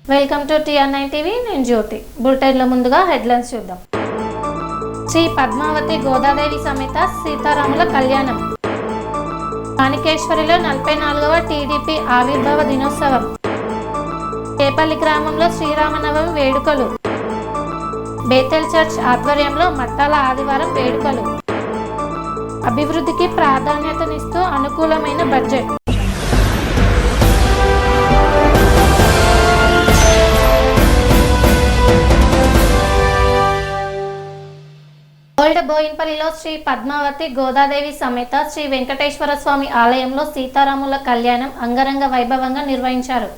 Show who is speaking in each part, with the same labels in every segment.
Speaker 1: Welcome to TR9 TV. నేను జ్యోతి. బులెటిన్లో ముందుగా హెడ్లైన్స్ చూద్దాం. శ్రీ పద్మావతి గోదాదేవి సమేత సీతారాముల కళ్యాణం. మాణికేశ్వరిలో 44వ టీడీపీ ఆవిర్భావ దినోత్సవం. కేపల్లి గ్రామంలో శ్రీరామనవమి వేడుకలు. బేతెల్ చర్చ్ ఆధ్వర్యంలో మట్టాల ఆదివారం వేడుకలు. అభివృద్ధికి ప్రాధాన్యతనిస్తూ అనుకూలమైన బడ్జెట్. ఓల్డ్ బోయిన్పల్లిలో శ్రీ పద్మావతి గోదాదేవి సమేత శ్రీ వెంకటేశ్వర స్వామి ఆలయంలో సీతారాముల కళ్యాణం అంగరంగ వైభవంగా నిర్వహించారు.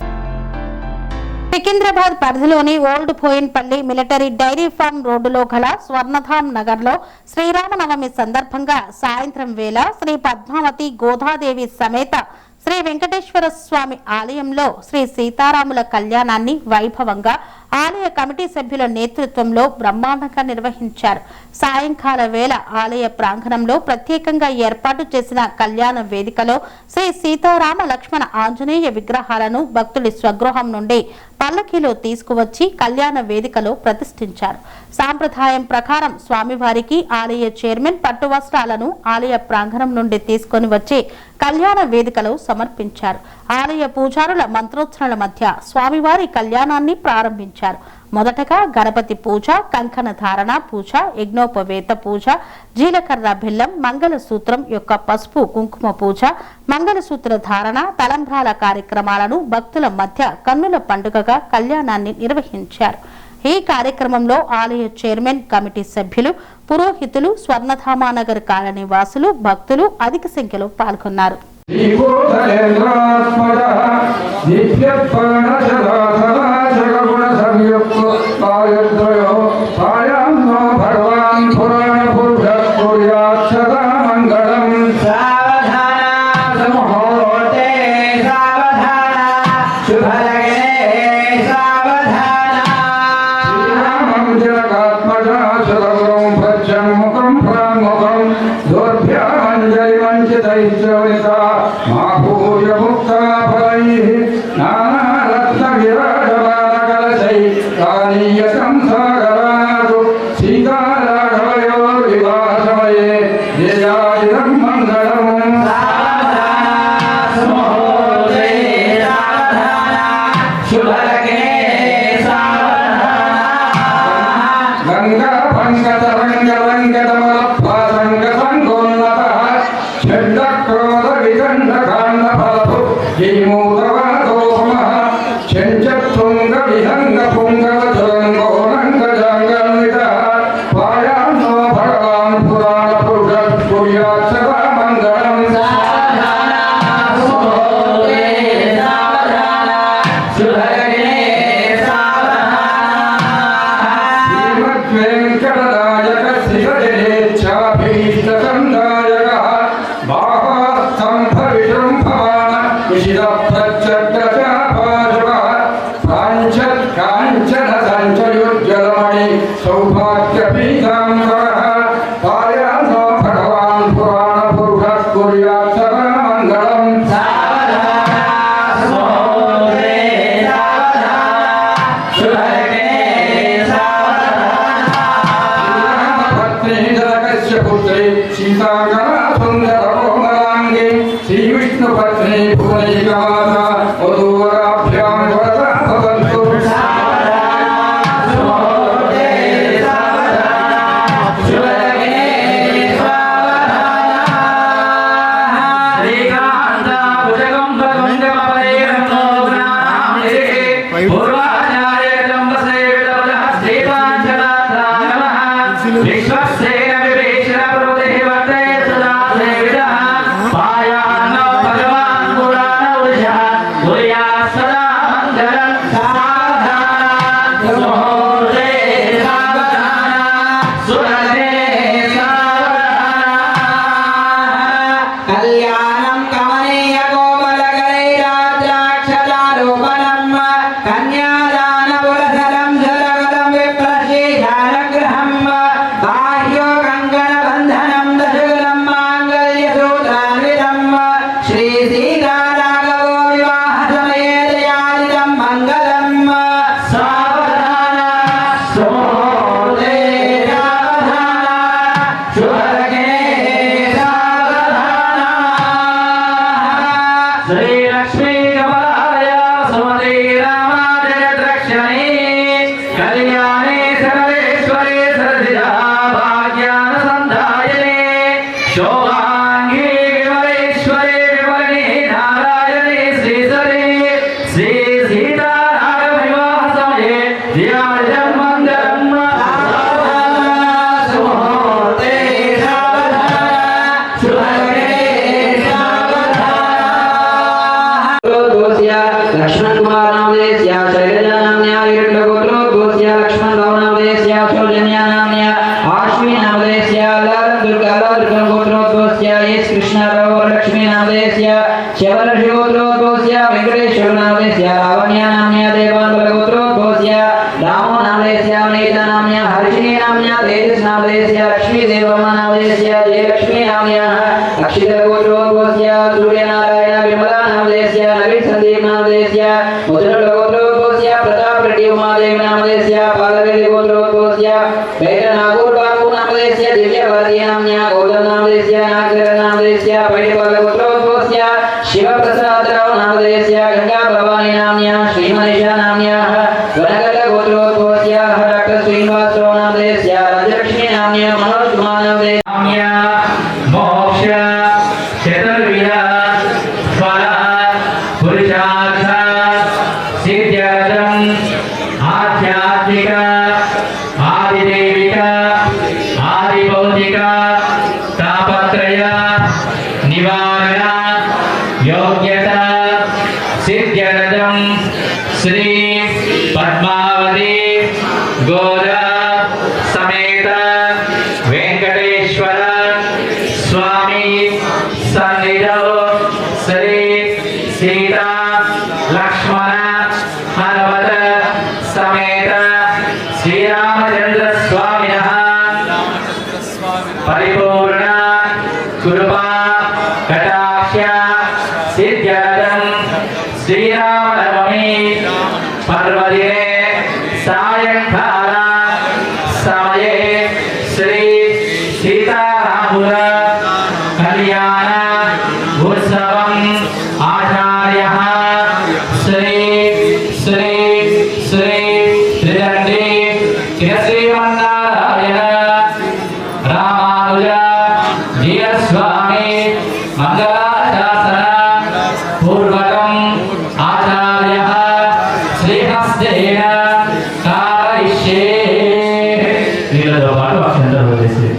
Speaker 2: సికింద్రాబాద్ పరిధిలోని old Bowenpally military dairy farm రోడ్డులో గల స్వర్ణధామ్ నగర్లో శ్రీరామనవమి సందర్భంగా సాయంత్రం వేళ శ్రీ పద్మావతి గోదాదేవి సమేత శ్రీ వెంకటేశ్వర స్వామి ఆలయంలో శ్రీ సీతారాముల కళ్యాణాన్ని వైభవంగా ఆలయ కమిటీ సభ్యుల నేతృత్వంలో బ్రహ్మాండంగా నిర్వహించారు. సాయంకాల వేళ ఆలయ ప్రాంగణంలో ప్రత్యేకంగా ఏర్పాటు చేసిన కళ్యాణ వేదికలో శ్రీ సీతారామ లక్ష్మణ ఆంజనేయ విగ్రహాలను భక్తుడి స్వగృహం నుండి పల్లకీలో తీసుకువచ్చి కళ్యాణ వేదికలో ప్రతిష్ఠించారు. సాంప్రదాయం ప్రకారం స్వామివారికి ఆలయ చైర్మన్ పట్టు వస్త్రాలను ఆలయ ప్రాంగణం నుండి తీసుకొని వచ్చి కళ్యాణ వేదికలో సమర్పించారు. ఆలయ పూజారుల మంత్రోచ్చరణల మధ్య స్వామివారి కళ్యాణాన్ని ప్రారంభించారు. మొదటగా గణపతి పూజ, కంకణ ధారణ పూజ, యజ్ఞోపవేత పూజ, జీలకర్ర బెల్లం, మంగళసూత్రం యొక్క పసుపు కుంకుమ పూజ, మంగళసూత్ర ధారణ, తలంబ్రాల కార్యక్రమాలను భక్తుల మధ్య కన్నుల పండుగగా కళ్యాణాన్ని నిర్వహించారు. ఈ కార్యక్రమంలో ఆలయ చైర్మన్, కమిటీ సభ్యులు, పురోహితులు, స్వర్ణధామానగర్ కాలనీ వాసులు, భక్తులు అధిక సంఖ్యలో పాల్గొన్నారు.
Speaker 3: శ్రీ సీతారాఘవో వివాహ సమేత యాజితం మంగళం शोभांगी विमलेश्वरी विमलिनी नारायणी श्रीधरी श्री सीताराम विवाह समये ध्यान मंगलम सुमुहूर्ते सावधान सुभगे सावधान लक्ष्मण कुमार नामदेस्य शैलजा नाम्न्या हिरण्यगोत्रो गोस्य लक्ष्मण राव नामदेस्य सौजन्या नाम्न्या आश्वी नामदेस्य दुर्गा गोत्रो गोस्य एस कृष्ण राव लक्ष्मी नामदेस्य शबरषि गोत्रो गोस्य वेंकटेश्वर नामदेस्य लावण्या नाम्न्या देवांगल गोत्रो गोस्य रामो नामदेस्य अनीता नाम्न्या हर्षिणी नाम्न्या तेजस नामदेस्य लक्ष्मी देवमा नामदेस्य जयलक्ष्मी नाम्न्या अक्षित गोत्रो गोस्य सूर्यनारायण विमला नामदेस्य नवीन संदीप नामदेस्य मुद्रल गोत्रो गोस्य प्रताप रेड्डी उमादेव नामदेस्य पालवेली गोत्रो गोस्य वेद नागूर बाबू नामदेस्य दिव्यवती नाम्न्या गौतम नामदेस्य नागधर नामदेस्य पैडपाल गोत्रो गोस्य शिवप्रसाद राव नामदेस्य गंगा भवानी नाम्न्या श्रीमनीषा नाम्न्या वनगल गोत्रो गोस्य डॉक्टर श्रीनिवास राव नामदेस्य राजलक्ष्मी नाम्न्या मनोज कुमार नाम्न्या मोक्ष चतुर्विधा फल पुरुषार्थ सिद्ध्यर्थम आध्यात्मिक आदिदेविक आदिभौतिक तापत्रय निवारण योग्यता सिद्ध्यर्थम श्री पद्मावती गोदा समेत वेंकटेश्वर स्वामी सन्निधौ श्री सीता लक्ष्मण हनुमत समेत श्रीरामचंद्र स्वामिनः परिपूर्ण कृपा कटाक्ष सिद्ध्यर्थं श्रीरामनवमी पर्वदिने सायंकाल समये श्री सीतारामुल कल्याण उत्सवम् आचार्यः श्री श्री श्री त्रिदण्डी श्रीमन्नारायण रामानुज जीयस्वामी मंगलाशासन पूर्वकम् आचार्यः श्रीहस्तेन कारयिष्ये नीलतो पाटु अक्षन्तरो देशे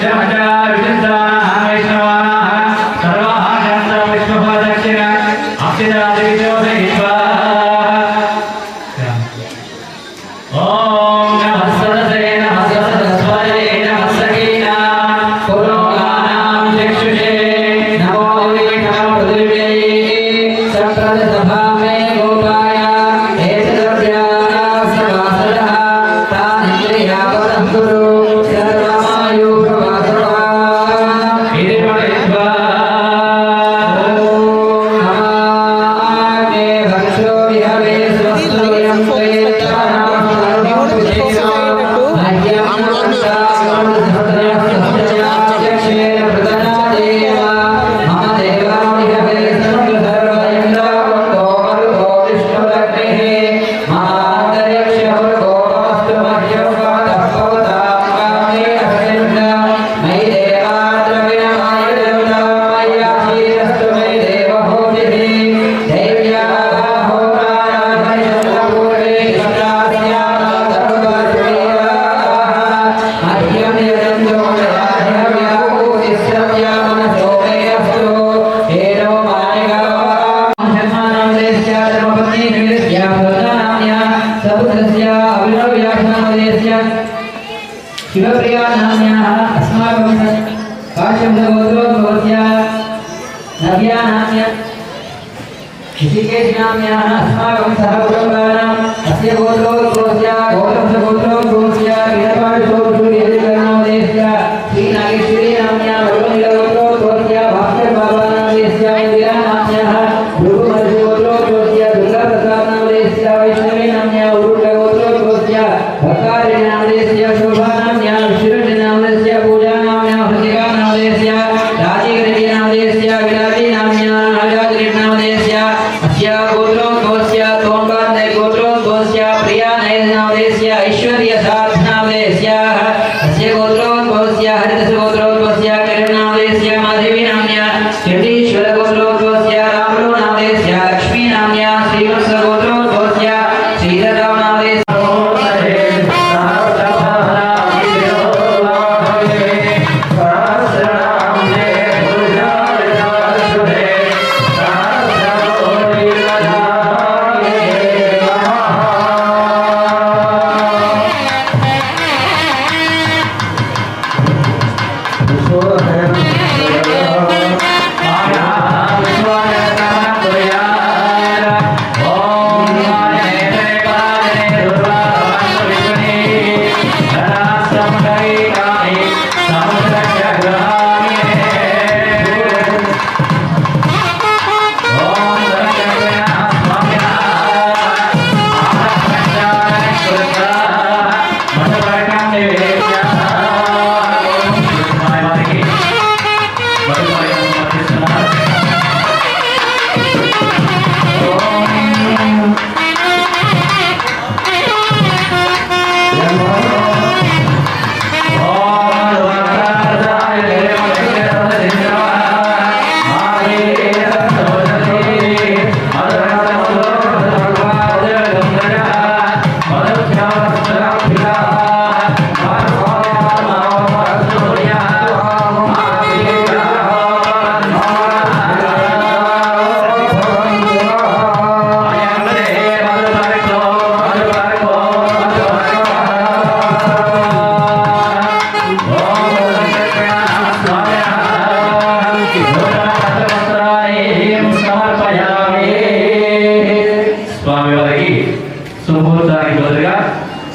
Speaker 3: जमचार विचिन्तानाः वैष्णवानाः सर्वाः शान्तो विष्णुपादक्षिण अक्षिरादिविजोदयित्वा ओम नमः सरस्वते नमः सरस्वते नमः सखीना पुरोगानां चक्षुषे नमो देवाय पृथिव्यै सप्रदसभामे गोपाय एतद्व्याः सवासदः तानिन्द्रियावतं कुरु सर्वमायुर्वासवा इति पठित्वा नमामि भक्षो विहवे स्वस्तोयं शिवप्रिया नाम्न्याः अस्माकं काश्यपगोत्रोद्भवस्य नव्या नाम्न्या ऋषिकेश नाम्न्याः अस्माकं सह कुटुम्बानाम् अस्य गोत्रोद्भवस्य गौतमगोत्रोद्भवस्य वीरपाठशोभूर्यनामदेस्य श्रीनागेश्वरी नाम्न्याः वरुणीलगोत्रोद्भवस्य भास्कर बाबा नामदेस्य इंदिरा नाम्न्याः भृगुमधुगोत्रोद्भवस्य दुर्गाप्रसाद नामदेस्य वैष्णवी नाम्न्याः उरुलगोत्रोद्भवस्य भक्तारी नामदेस्य शोभा विष्णु नामस्य पूजा नाम्न्याः हृदिका नामदेस्य राजीवरेड्डी नामदेस्य विराजी नाम्न्याः हजाद्री नामदेस्य अस्य गोत्रोद्भवस्य तोंबान्धे गोत्रोद्भवस्य प्रिया नामदेस्य ऐश्वर्य साध नामदेस्य अस्य गोत्रोद्भवस्य हरिदस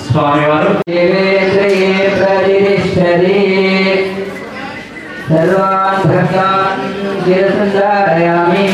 Speaker 3: స్వామివారు సర్వాన్ భక్తాన్ చిరసంధారయామి.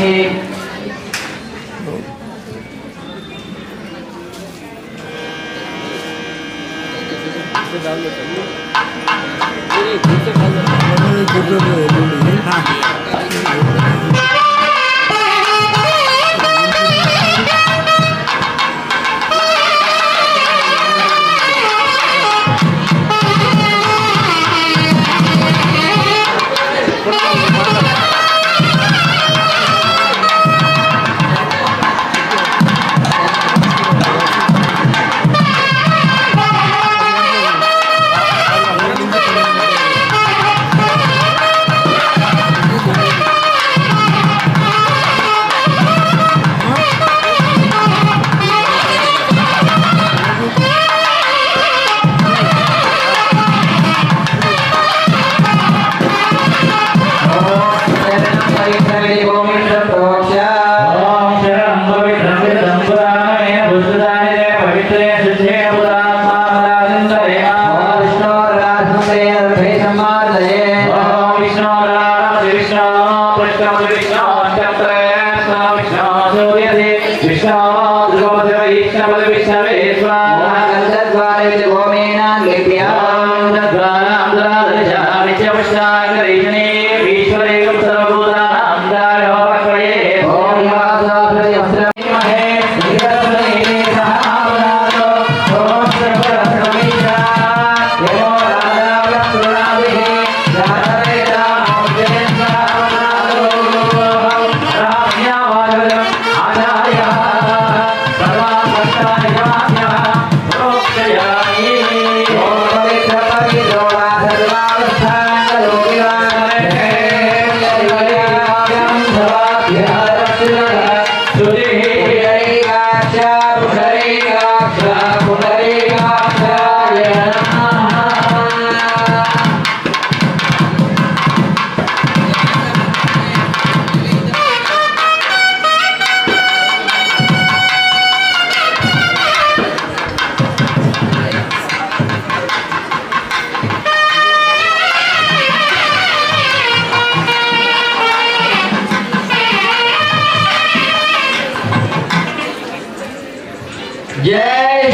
Speaker 3: జై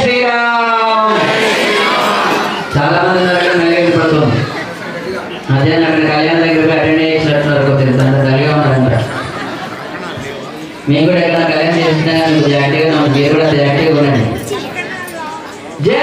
Speaker 3: శ్రీరామ్. చాలా మంది పడుతుంది అదే అక్కడ కళ్యాణ దగ్గర అటెండ్ చేసినట్టున్నారు తల్లిగా ఉన్నారంట. మేము కూడా ఎక్కడ కళ్యాణం చేసినా మీకు జాగ్రత్తగా మీరు కూడా జాగ్రత్తగా ఉండండి. జై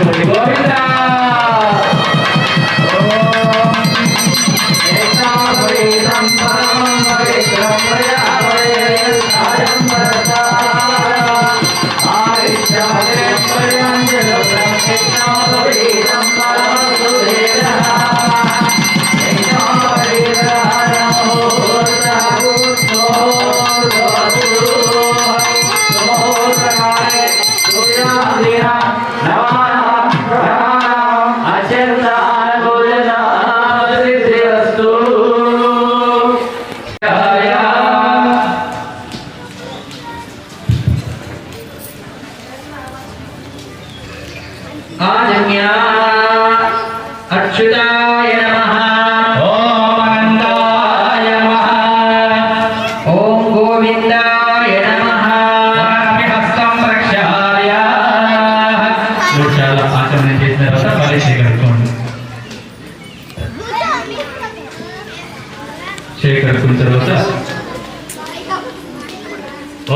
Speaker 3: గోవింద अच्युताय नमः ओम अनंताय नमः ओम गोविंदाय नमः हस्तं प्रक्षाल्य చాలా ఆచరణ చేసిన తర్వాత మళ్ళీ కడుక్కున్న తర్వాత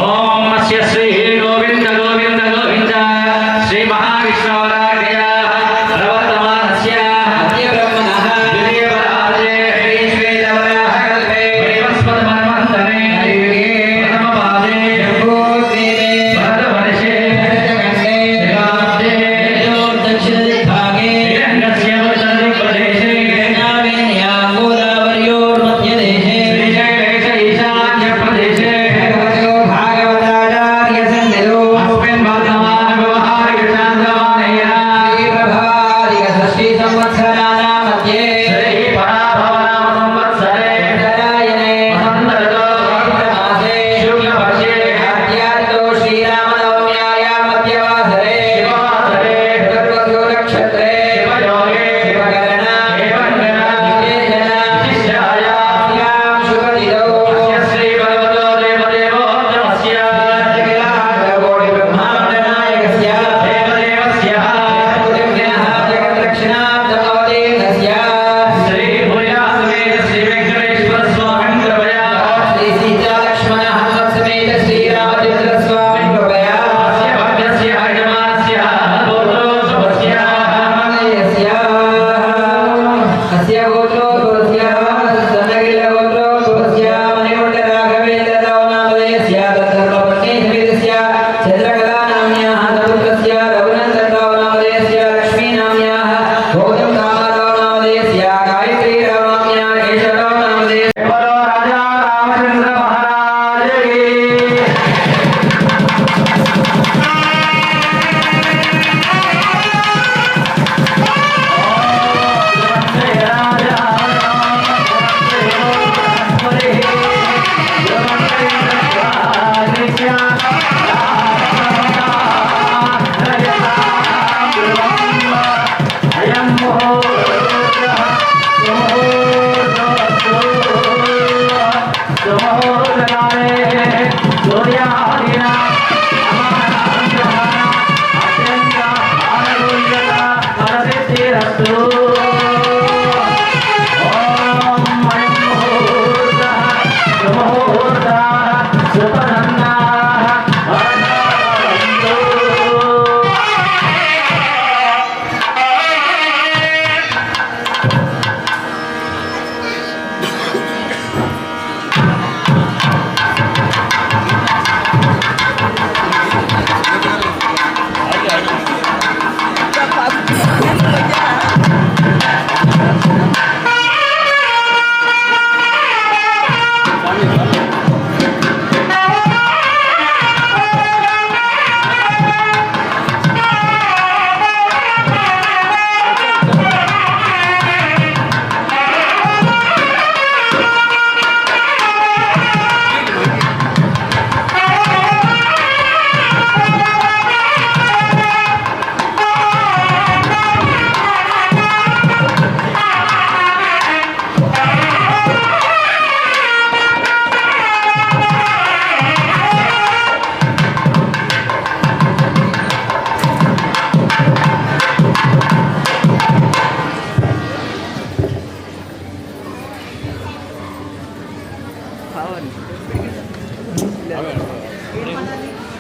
Speaker 3: ఓం అస్య Shri Govinda Govinda Govinda Shri మహావిష్ణువరాయ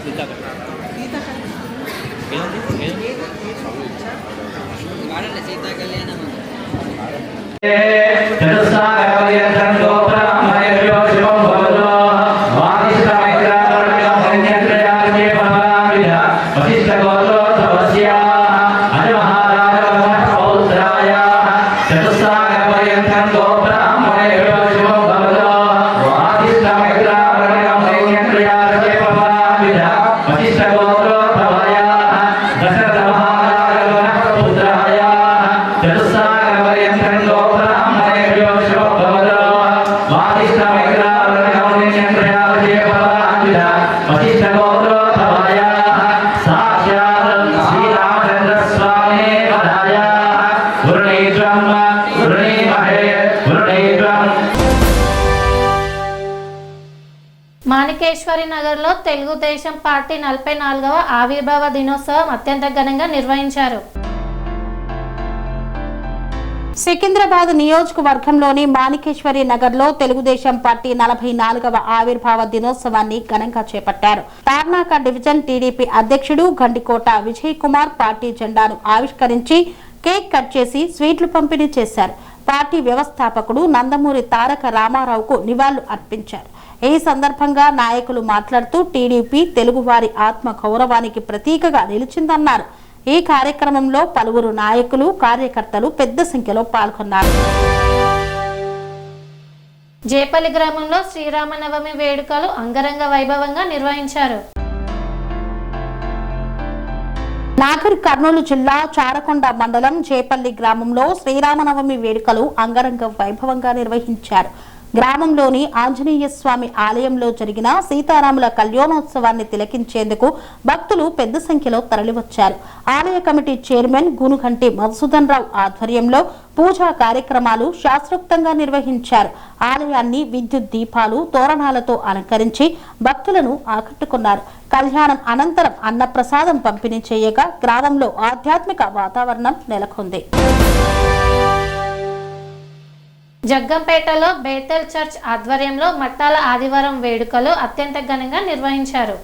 Speaker 4: Gita kan? Gita kan?
Speaker 1: Manikeshwari నగర్లో తెలుగుదేశం పార్టీ 44వ ఆవిర్భావ దినోత్సవం అత్యంత ఘనంగా నిర్వహించారు.
Speaker 2: సికింద్రాబాద్ నియోజకవర్గంలోని మాణికేశ్వరి నగర్లో తెలుగుదేశం పార్టీ 44వ ఆవిర్భావ దినోత్సవాన్ని ఘనంగా చేపట్టారు. తార్నాక డివిజన్ టీడీపీ అధ్యక్షుడు గండికోట విజయ్ కుమార్ పార్టీ జెండాను ఆవిష్కరించి కేక్ కట్ చేసి స్వీట్లు పంపిణీ చేశారు. పార్టీ వ్యవస్థాపకుడు నందమూరి తారక రామారావుకు నివాళులు అర్పించారు. ఈ సందర్భంగా నాయకులు మాట్లాడుతూ టీడీపీ తెలుగువారి ఆత్మ గౌరవానికి ప్రతీకగా నిలిచిందన్నారు. ఈ కార్యక్రమంలో పలువురు నాయకులు కార్యకర్తలు పెద్ద సంఖ్యలో పాల్గొన్నారు.
Speaker 1: జేపల్లి గ్రామంలో శ్రీరామనవమి వేడుకలు అంగరంగ వైభవంగా నిర్వహించారు.
Speaker 2: నాగర్ కర్నూలు జిల్లా చారకొండ మండలం జేపల్లి గ్రామంలో శ్రీరామనవమి వేడుకలు అంగరంగ వైభవంగా నిర్వహించారు. గ్రామంలోని ఆంజనేయ స్వామి ఆలయంలో జరిగిన సీతారాముల కళ్యాణోత్సవాన్ని తిలకించేందుకు భక్తులు పెద్ద సంఖ్యలో తరలివచ్చారు. ఆలయ కమిటీ చైర్మన్ గునుగంటి మధుసూదన్ రావు ఆధ్వర్యంలో పూజా కార్యక్రమాలు శాస్త్రోక్తంగా నిర్వహించారు. ఆలయాన్ని విద్యుత్ దీపాలు తోరణాలతో అలంకరించి భక్తులను ఆకట్టుకున్నారు. కళ్యాణం అనంతరం అన్నప్రసాదం పంపిణీ చేయగా గ్రామంలో ఆధ్యాత్మిక వాతావరణం నెలకొంది.
Speaker 1: జగ్గంపేటలో బేతెల్ చర్చ్ ఆధ్వర్యంలో మట్టాల ఆదివారం వేడుకలు అత్యంత ఘనంగా నిర్వహించారు.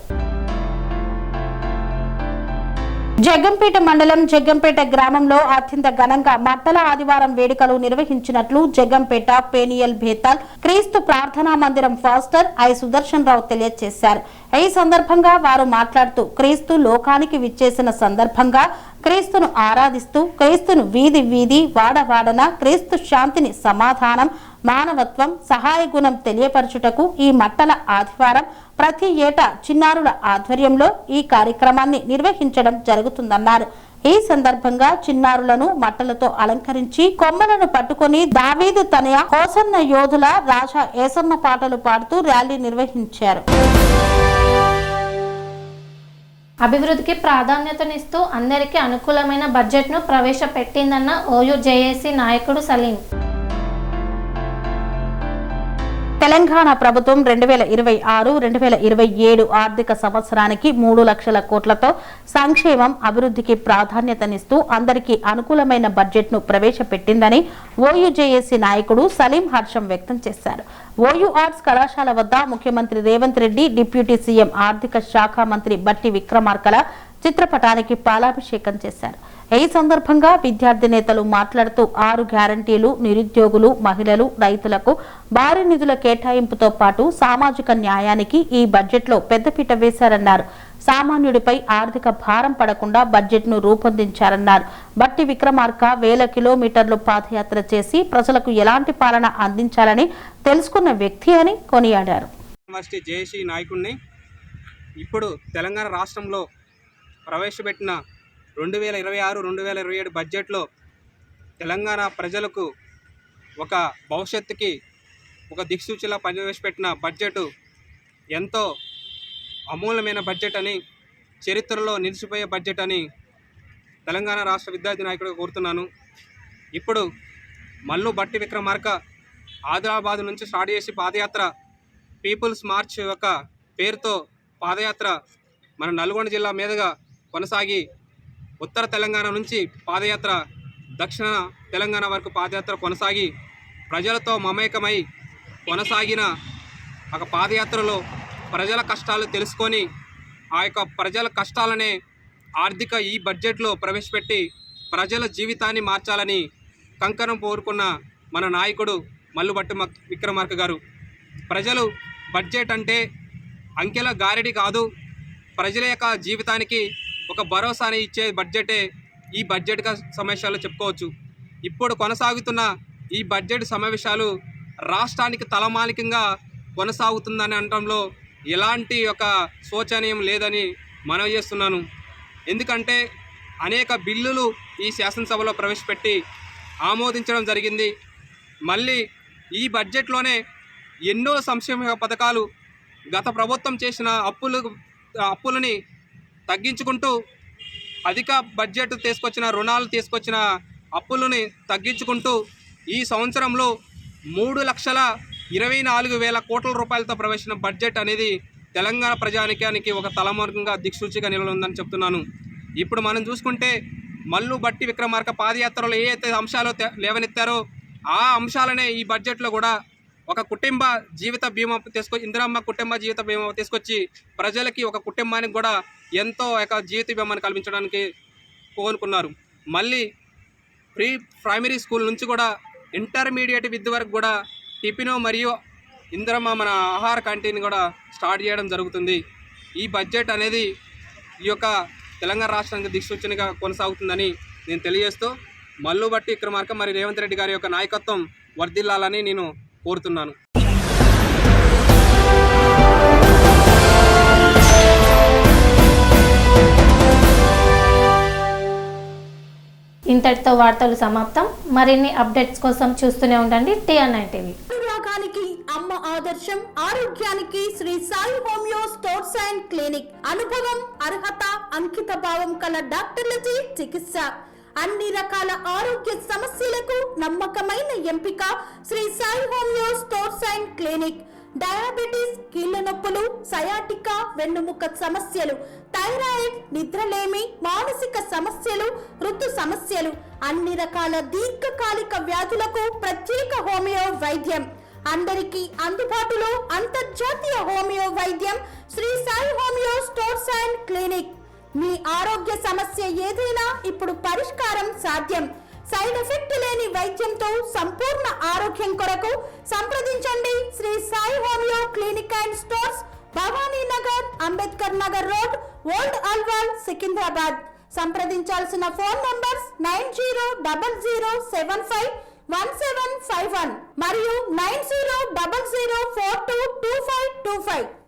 Speaker 2: జగ్గంపేట మండలం జగ్గంపేట గ్రామంలో అత్యంత ఘనంగా మట్టల ఆదివారం వేడుకలు నిర్వహించినట్లు జగ్గంపేట పేనియల్ బేతాల్ క్రీస్తు ప్రార్థనా మందిరం ఫాస్టర్ ఐ సుదర్శన్ రావు తెలియజేశారు. ఈ సందర్భంగా వారు మాట్లాడుతూ క్రీస్తు లోకానికి విచ్చేసిన సందర్భంగా క్రీస్తును ఆరాధిస్తూ క్రీస్తును వీధి వీధి వాడవాడన క్రీస్తు శాంతిని సమాధానం మానవత్వం సహాయ గుణం తెలియపరచుటకు ఈ మట్టల ఆదివారం ప్రతి ఏటా చిన్నారుల ఆధ్వర్యంలో ఈ కార్యక్రమాన్ని నిర్వహించడం జరుగుతుందన్నారు. ఈ సందర్భంగా చిన్నారులను మట్టలతో అలంకరించి కొమ్మలను పట్టుకుని దావీదు తనయ హోసన్న యోధుల రాజా ఏసన్న పాటలు పాడుతూ ర్యాలీ నిర్వహించారు.
Speaker 1: అభివృద్ధికి ప్రాధాన్యతనిస్తూ అందరికీ అనుకూలమైన బడ్జెట్ను ప్రవేశపెట్టిందన్న ఓయూజేఏసీ నాయకుడు సలీం.
Speaker 2: తెలంగాణ ప్రభుత్వం 2026-2027 ఆర్థిక సంవత్సరానికి 3 లక్షల కోట్లతో సంక్షేమం అభివృద్ధికి ప్రాధాన్యతనిస్తూ అందరికీ అనుకూలమైన బడ్జెట్ను ప్రవేశపెట్టిందని ఓయూజేఏసీ నాయకుడు సలీం హర్షం వ్యక్తం చేశారు. ఓయూ ఆర్ట్స్ కళాశాల వద్ద ముఖ్యమంత్రి రేవంత్ రెడ్డి, డిప్యూటీ సీఎం ఆర్థిక శాఖ మంత్రి బట్టి విక్రమార్కల చిత్రపటానికి పాలాభిషేకం చేశారు. ఈ సందర్భంగా విద్యార్థి నేతలు మాట్లాడుతూ 6 గ్యారంటీలు, నిరుద్యోగులు, మహిళలు, రైతులకు భారీ నిధుల కేటాయింపుతో పాటు సామాజిక న్యాయానికి ఈ బడ్జెట్లో పెద్దపీట వేశారన్నారు. సామాన్యుడిపై ఆర్థిక భారం పడకుండా బడ్జెట్ను రూపొందించారన్నారు. బట్టి విక్రమార్క వేల కిలోమీటర్లు పాదయాత్ర చేసి ప్రజలకు ఎలాంటి పాలన అందించాలని తెలుసుకున్న వ్యక్తి అని కొనియాడారు.
Speaker 4: యూనివర్సిటీ జేఏసీ నాయకుడిని ఇప్పుడు తెలంగాణ రాష్ట్రంలో ప్రవేశపెట్టిన 2026-2027 బడ్జెట్లో తెలంగాణ ప్రజలకు ఒక భవిష్యత్తుకి ఒక దిక్సూచిలా ప్రవేశపెట్టిన బడ్జెట్ ఎంతో అమూల్యమైన బడ్జెట్ అని, చరిత్రలో నిలిచిపోయే బడ్జెట్ అని తెలంగాణ రాష్ట్ర విద్యార్థి నాయకుడిగా కోరుతున్నాను. ఇప్పుడు మల్లు బట్టి విక్రమార్క ఆదిలాబాద్ నుంచి స్టార్ట్ చేసి పాదయాత్ర పీపుల్స్ మార్చ్ యొక్క పేరుతో పాదయాత్ర మన నల్గొండ జిల్లా మీదుగా కొనసాగి ఉత్తర తెలంగాణ నుంచి పాదయాత్ర దక్షిణ తెలంగాణ వరకు పాదయాత్ర కొనసాగి ప్రజలతో మమేకమై కొనసాగిన ఒక పాదయాత్రలో ప్రజల కష్టాలు తెలుసుకొని ఆ యొక్క ప్రజల కష్టాలనే ఆర్థిక ఈ బడ్జెట్లో ప్రవేశపెట్టి ప్రజల జీవితాన్ని మార్చాలని కంకణం కోరుకున్న మన నాయకుడు మల్లుబట్టి విక్రమార్క గారు. ప్రజలు బడ్జెట్ అంటే అంకెల గారడి కాదు, ప్రజల యొక్క జీవితానికి ఒక భరోసాని ఇచ్చే బడ్జెటే ఈ బడ్జెట్ సమావేశాలు చెప్పుకోవచ్చు. ఇప్పుడు కొనసాగుతున్న ఈ బడ్జెట్ సమావేశాలు రాష్ట్రానికి తలమానికంగా కొనసాగుతుందని అనడంలో ఎలాంటి ఒక శోచనీయం లేదని మనవి చేస్తున్నాను. ఎందుకంటే అనేక బిల్లులు ఈ శాసనసభలో ప్రవేశపెట్టి ఆమోదించడం జరిగింది. మళ్ళీ ఈ బడ్జెట్లోనే ఎన్నో సంక్షేమ పథకాలు గత ప్రభుత్వం చేసిన అప్పులని తగ్గించుకుంటూ అధిక బడ్జెట్ తీసుకొచ్చిన రుణాలు తీసుకొచ్చిన అప్పులని తగ్గించుకుంటూ ఈ సంవత్సరంలో 3,24,000 కోట్ల రూపాయలతో ప్రవేశించిన బడ్జెట్ అనేది తెలంగాణ ప్రజానికానికి ఒక తలమార్గంగా దిక్సూచిగా నిలవనుందని చెప్తున్నాను. ఇప్పుడు మనం చూసుకుంటే మల్లుబట్టి విక్రమార్క పాదయాత్రలో ఏ అయితే అంశాలు లేవనెత్తారో ఆ అంశాలనే ఈ బడ్జెట్లో కూడా ఒక కుటుంబ జీవిత బీమా ఇందిరమ్మ కుటుంబ జీవిత బీమా తీసుకొచ్చి ప్రజలకి ఒక కుటుంబానికి కూడా ఎంతో జీవిత బీమాను కల్పించడానికి కోరుకున్నారు. మళ్ళీ ప్రైమరీ స్కూల్ నుంచి కూడా ఇంటర్మీడియట్ విద్య వరకు కూడా టిఫిన్ మరియు ఇందిరమ్మ మన ఆహార క్యాంటీన్ కూడా స్టార్ట్ చేయడం జరుగుతుంది. ఈ బడ్జెట్ అనేది ఈ యొక్క తెలంగాణ రాష్ట్రానికి దిక్సూచనగా కొనసాగుతుందని నేను తెలియజేస్తూ మల్లుబట్టి విక్రమార్క మరి రేవంత్ రెడ్డి గారి యొక్క నాయకత్వం వర్ధిల్లాలని నేను కోరుతున్నాను.
Speaker 1: ఇంతటితో వార్తలు సమాప్తం. మరిన్ని అప్డేట్స్ కోసం చూస్తూనే ఉండండి TR9 టీవీ.
Speaker 2: అనురాగానికి అమ్మ ఆదర్శం, ఆరోగ్యానికి Shri Sai homeo stores and clinic. అనుభవం, అర్హత, అంకిత భావం కల డాక్టర్లచే చికిత్స. అన్ని రకాల ఆరోగ్య సమస్యలకు నమ్మకమైన ఎంపిక Shri Sai homeo stores and clinic. Diabetes, కీళ్ల నొప్పులు, సయాటికా, వెన్నుముక సమస్యలు, థైరాయిడ్, నిద్రలేమి, మానసిక సమస్యలు, ఋతు సమస్యలు, అన్ని రకాల దీర్ఘకాలిక వ్యాధులకు ప్రత్యేక హోమియో వైద్యం. అందరికీ అందుబాటులో అంతర్జాతీయ హోమియో వైద్యం Shri Sai homeo stores and clinic. మీ ఆరోగ్య సమస్య ఏదైనా ఇప్పుడు పరిష్కారం సాధ్యం. సైడ్ ఎఫెక్ట్ లేని వైద్యంతో సంపూర్ణ ఆరోగ్యం కొరకు సంప్రదించండి Shri Sai homeo clinic and stores, Bhavani Nagar, Ambedkar Nagar road, old Alwal, Secunderabad. సంప్రదించాల్సిన ఫోన్ నంబర్స్ 9000751751 మరియు 9000422525.